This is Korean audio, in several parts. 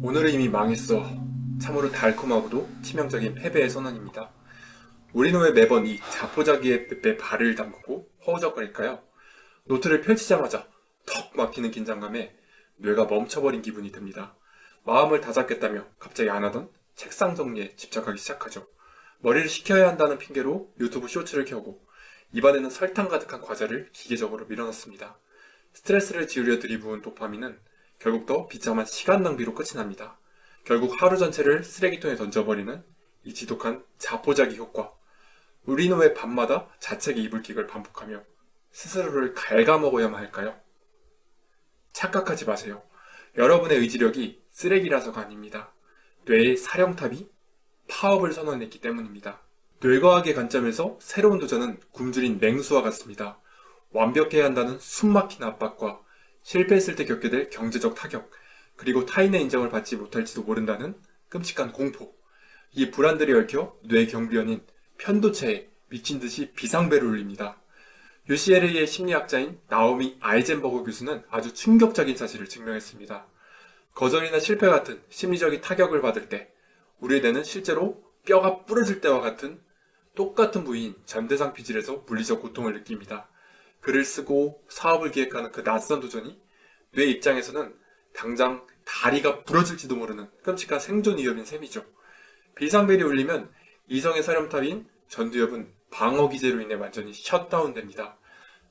오늘은 이미 망했어. 참으로 달콤하고도 치명적인 패배의 선언입니다. 우리는 왜 매번 이 자포자기의 늪에 발을 담그고 허우적거릴까요? 노트를 펼치자마자 턱 막히는 긴장감에 뇌가 멈춰버린 기분이 듭니다. 마음을 다잡겠다며 갑자기 안 하던 책상 정리에 집착하기 시작하죠. 머리를 식혀야 한다는 핑계로 유튜브 쇼츠를 켜고 입안에는 설탕 가득한 과자를 기계적으로 밀어넣습니다. 스트레스를 지우려 들이부은 도파민은 결국 더 비참한 시간 낭비로 끝이 납니다. 결국 하루 전체를 쓰레기통에 던져버리는 이 지독한 자포자기 효과. 우리는 왜 밤마다 자책의 이불킥을 반복하며 스스로를 갉아먹어야만 할까요? 착각하지 마세요. 여러분의 의지력이 쓰레기라서가 아닙니다. 뇌의 사령탑이 파업을 선언했기 때문입니다. 뇌과학의 관점에서 새로운 도전은 굶주린 맹수와 같습니다. 완벽해야 한다는 숨막힌 압박과 실패했을 때 겪게 될 경제적 타격, 그리고 타인의 인정을 받지 못할지도 모른다는 끔찍한 공포. 이 불안들이 얽혀 뇌 경비원인 편도체에 미친 듯이 비상벨을 울립니다. UCLA의 심리학자인 나오미 아이젠버거 교수는 아주 충격적인 사실을 증명했습니다. 거절이나 실패 같은 심리적인 타격을 받을 때 우리의 뇌는 실제로 뼈가 부러질 때와 같은 똑같은 부위인 전대상 피질에서 물리적 고통을 느낍니다. 글을 쓰고 사업을 기획하는 그 낯선 도전이 뇌 입장에서는 당장 다리가 부러질지도 모르는 끔찍한 생존 위협인 셈이죠. 비상벨이 울리면 이성의 사령탑인 전두엽은 방어 기제로 인해 완전히 셧다운됩니다.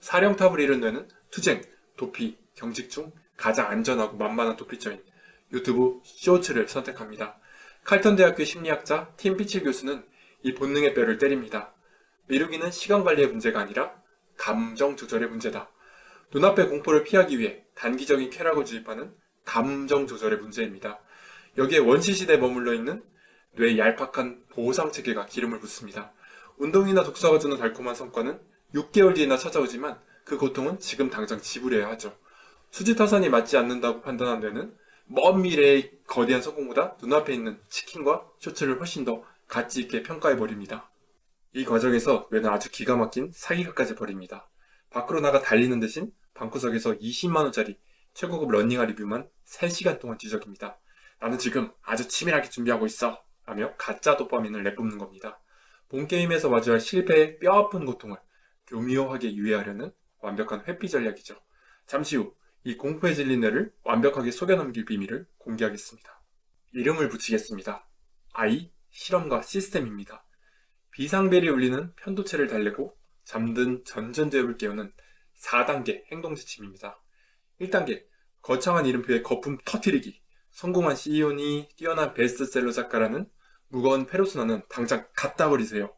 사령탑을 잃은 뇌는 투쟁, 도피, 경직 중 가장 안전하고 만만한 도피처인 유튜브 쇼츠를 선택합니다. 칼턴 대학교 심리학자 팀 피칠 교수는 이 본능의 뼈를 때립니다. 미루기는 시간 관리의 문제가 아니라 감정 조절의 문제다. 눈앞의 공포를 피하기 위해 단기적인 쾌락을 주입하는 감정 조절의 문제입니다. 여기에 원시시대에 머물러 있는 뇌의 얄팍한 보상체계가 기름을 붓습니다. 운동이나 독서가 주는 달콤한 성과는 6개월 뒤에나 찾아오지만 그 고통은 지금 당장 지불해야 하죠. 수지타산이 맞지 않는다고 판단한 뇌는 먼 미래의 거대한 성공보다 눈앞에 있는 치킨과 쇼츠를 훨씬 더 가치 있게 평가해버립니다. 이 과정에서 뇌는 아주 기가 막힌 사기각까지 벌입니다. 밖으로 나가 달리는 대신 방구석에서 20만원짜리 최고급 러닝화 리뷰만 3시간 동안 뒤적입니다. 나는 지금 아주 치밀하게 준비하고 있어 라며 가짜 도파민을 내뿜는 겁니다. 본게임에서 마주할 실패의 뼈아픈 고통을 교묘하게 유예하려는 완벽한 회피 전략이죠. 잠시 후 이 공포에 질린 뇌를 완벽하게 속여넘길 비밀을 공개하겠습니다. 이름을 붙이겠습니다. I, 실험과 시스템입니다. 비상벨이 울리는 편도체를 달래고 잠든 전전두엽을 깨우는 4단계 행동 지침입니다. 1단계, 거창한 이름표에 거품 터뜨리기. 성공한 CEO니 뛰어난 베스트셀러 작가라는 무거운 페르소나는 당장 갖다 버리세요.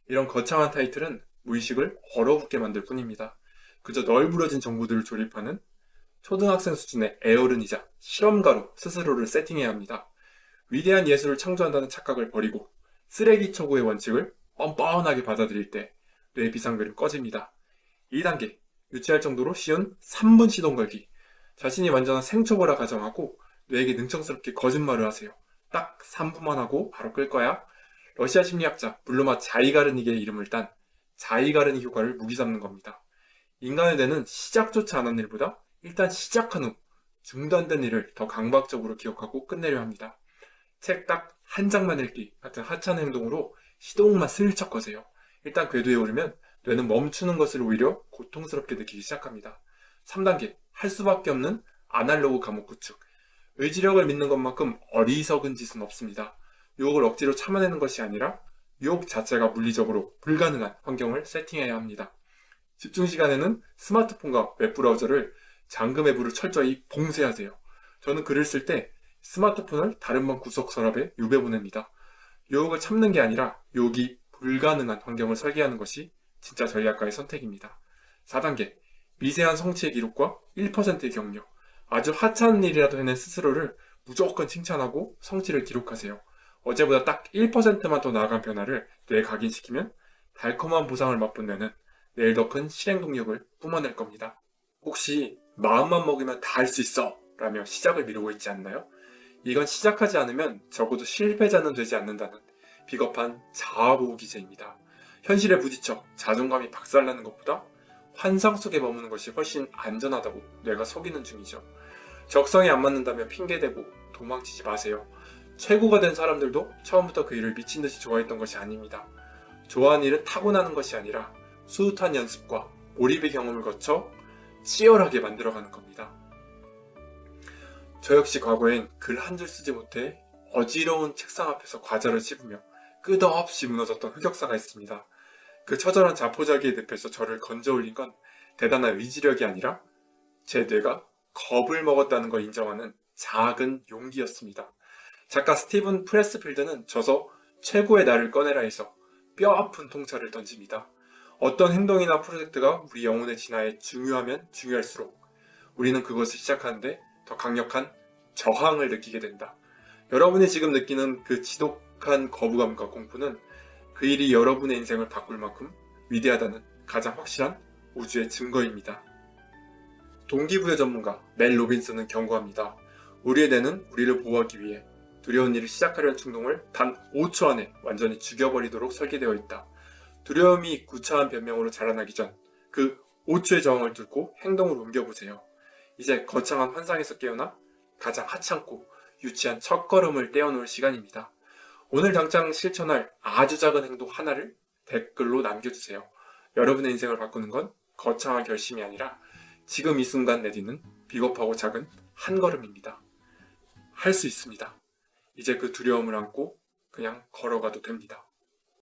이런 거창한 타이틀은 무의식을 얼어붙게 만들 뿐입니다. 그저 널브러진 정보들을 조립하는 초등학생 수준의 애어른이자 실험가로 스스로를 세팅해야 합니다. 위대한 예술을 창조한다는 착각을 버리고 쓰레기 처구의 원칙을 뻔뻔하게 받아들일 때 뇌 비상벨은 꺼집니다. 2단계, 유치할 정도로 쉬운 3분 시동 걸기. 자신이 완전한 생초보라 가정하고 뇌에게 능청스럽게 거짓말을 하세요. 딱 3분만 하고 바로 끌 거야. 러시아 심리학자 블루마 자이가르닉의 이름을 딴 자이가르닉 효과를 무기 삼는 겁니다. 인간의 뇌는 시작조차 안 한 일보다 일단 시작한 후 중단된 일을 더 강박적으로 기억하고 끝내려 합니다. 책 딱 한 장만 읽기 같은 하찮은 행동으로 시동만 슬쩍 거세요. 일단 궤도에 오르면 뇌는 멈추는 것을 오히려 고통스럽게 느끼기 시작합니다. 3단계, 할 수밖에 없는 아날로그 감옥 구축. 의지력을 믿는 것만큼 어리석은 짓은 없습니다. 유혹을 억지로 참아내는 것이 아니라 유혹 자체가 물리적으로 불가능한 환경을 세팅해야 합니다. 집중 시간에는 스마트폰과 웹브라우저를 잠금 앱으로 철저히 봉쇄하세요. 저는 글을 쓸 때 스마트폰을 다른 방 구석 서랍에 유배 보냅니다. 유혹을 참는 게 아니라 유혹이 불가능한 환경을 설계하는 것이 진짜 전략가의 선택입니다. 4단계, 미세한 성취의 기록과 1%의 격려. 아주 하찮은 일이라도 해낸 스스로를 무조건 칭찬하고 성취를 기록하세요. 어제보다 딱 1%만 더 나아간 변화를 뇌에 각인시키면 달콤한 보상을 맛본 뇌는 내일 더 큰 실행 동력을 뿜어낼 겁니다. 혹시 마음만 먹으면 다 할 수 있어 라며 시작을 미루고 있지 않나요? 이건 시작하지 않으면 적어도 실패자는 되지 않는다는 비겁한 자아보호 기제입니다. 현실에 부딪혀 자존감이 박살나는 것보다 환상 속에 머무는 것이 훨씬 안전하다고 뇌가 속이는 중이죠. 적성에 안 맞는다면 핑계대고 도망치지 마세요. 최고가 된 사람들도 처음부터 그 일을 미친 듯이 좋아했던 것이 아닙니다. 좋아하는 일은 타고나는 것이 아니라 수많은 연습과 몰입의 경험을 거쳐 치열하게 만들어가는 겁니다. 저 역시 과거엔 글 한 줄 쓰지 못해 어지러운 책상 앞에서 과자를 씹으며 끝없이 무너졌던 흑역사가 있습니다. 그 처절한 자포자기의 늪에서 저를 건져 올린 건 대단한 의지력이 아니라 제 뇌가 겁을 먹었다는 걸 인정하는 작은 용기였습니다. 작가 스티븐 프레스필드는 저서 최고의 나를 꺼내라 해서 뼈아픈 통찰을 던집니다. 어떤 행동이나 프로젝트가 우리 영혼의 진화에 중요하면 중요할수록 우리는 그것을 시작하는데 더 강력한 저항을 느끼게 된다. 여러분이 지금 느끼는 그 지독한 거부감과 공포는 그 일이 여러분의 인생을 바꿀 만큼 위대하다는 가장 확실한 우주의 증거입니다. 동기부여 전문가 멜 로빈슨은 경고합니다. 우리의 뇌는 우리를 보호하기 위해 두려운 일을 시작하려는 충동을 단 5초 안에 완전히 죽여버리도록 설계되어 있다. 두려움이 구차한 변명으로 자라나기 전 그 5초의 저항을 뚫고 행동을 옮겨보세요. 이제 거창한 환상에서 깨어나 가장 하찮고 유치한 첫걸음을 떼어놓을 시간입니다. 오늘 당장 실천할 아주 작은 행동 하나를 댓글로 남겨주세요. 여러분의 인생을 바꾸는 건 거창한 결심이 아니라 지금 이 순간 내딛는 비겁하고 작은 한 걸음입니다. 할 수 있습니다. 이제 그 두려움을 안고 그냥 걸어가도 됩니다.